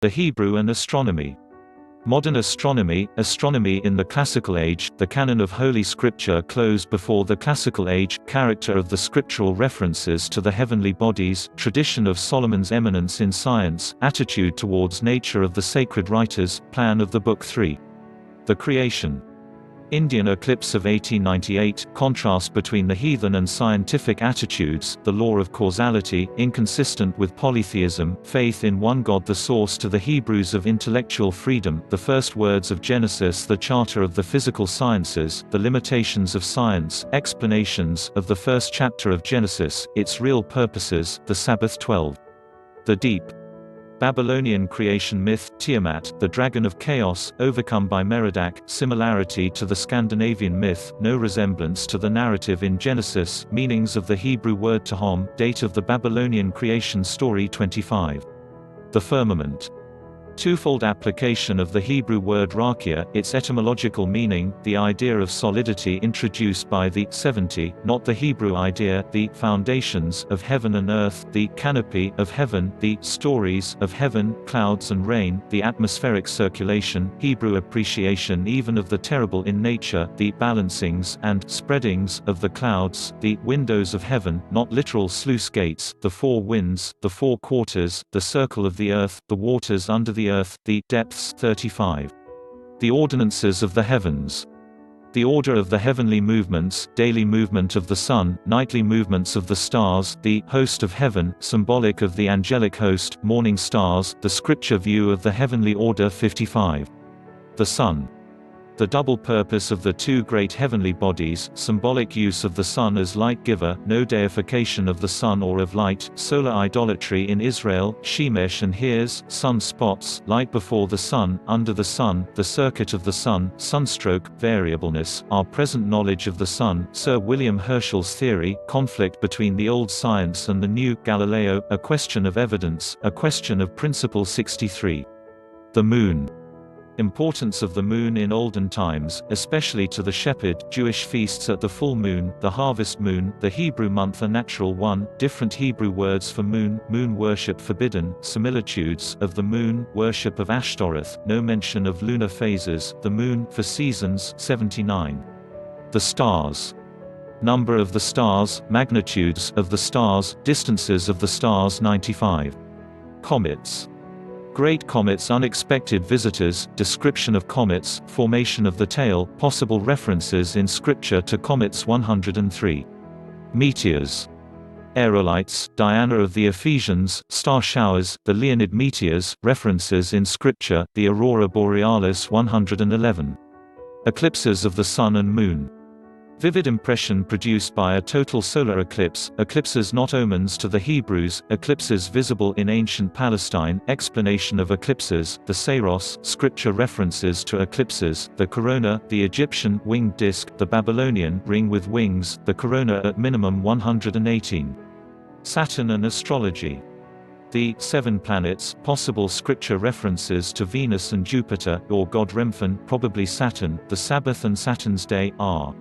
The Hebrew and astronomy. Modern astronomy. Astronomy in the Classical Age. The canon of Holy Scripture closed before the Classical Age. Character of the scriptural references to the heavenly bodies. Tradition of Solomon's eminence in science. Attitude towards nature of the sacred writers. Plan of the Book 3. The creation. Indian eclipse of 1898, contrast between the heathen and scientific attitudes, the law of causality, inconsistent with polytheism, faith in one God, the source to the Hebrews of intellectual freedom, the first words of Genesis, the charter of the physical sciences, the limitations of science, explanations of the first chapter of Genesis, its real purposes, the Sabbath 12. The deep. Babylonian creation myth. Tiamat, the dragon of chaos, overcome by Merodach. Similarity to the Scandinavian myth, no resemblance to the narrative in Genesis. Meanings of the Hebrew word Tehom. Date of the Babylonian creation story 25. The firmament. Twofold application of the Hebrew word rakia, its etymological meaning, the idea of solidity introduced by the 70, not the Hebrew idea, the foundations of heaven and earth, the canopy of heaven, the stories of heaven, clouds and rain, the atmospheric circulation, Hebrew appreciation even of the terrible in nature, the balancings and spreadings of the clouds, the windows of heaven, not literal sluice gates, the four winds, the four quarters, the circle of the earth, the waters under the earth, the depths 35. The ordinances of the heavens. The order of the heavenly movements, daily movement of the sun, nightly movements of the stars, the host of heaven, symbolic of the angelic host, morning stars, the scripture view of the heavenly order 55. The sun. The double purpose of the two great heavenly bodies, symbolic use of the sun as light giver, no deification of the sun or of light, solar idolatry in Israel, Shemesh and Heres, sun spots, light before the sun, under the sun, the circuit of the sun, sunstroke, variableness, our present knowledge of the sun, Sir William Herschel's theory, conflict between the old science and the new, Galileo, a question of evidence, a question of principle 63. The moon. Importance of the moon in olden times, especially to the shepherd, Jewish feasts at the full moon, the harvest moon, the Hebrew month a natural one, different Hebrew words for moon, moon worship forbidden, similitudes of the moon, worship of Ashtoreth, no mention of lunar phases, the moon for seasons 79. The stars. Number of the stars, magnitudes of the stars, distances of the stars 95. Comets. Great comets, unexpected visitors, description of comets, formation of the tail, possible references in Scripture to comets 103. Meteors. Aerolites, Diana of the Ephesians, star showers, the Leonid meteors, references in Scripture, the aurora borealis 111. Eclipses of the sun and moon. Vivid impression produced by a total solar eclipse, eclipses not omens to the Hebrews, eclipses visible in ancient Palestine, explanation of eclipses, the Saros, scripture references to eclipses, the corona, the Egyptian winged disk, the Babylonian ring with wings, the corona at minimum 118. Saturn and astrology. The 7 planets, possible scripture references to Venus and Jupiter, or god Remphan, probably Saturn, the Sabbath and Saturn's day, R.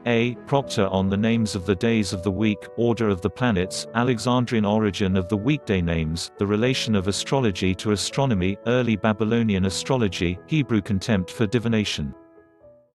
A. Proctor on the names of the days of the week, order of the planets, Alexandrian origin of the weekday names, the relation of astrology to astronomy, early Babylonian astrology, Hebrew contempt for divination.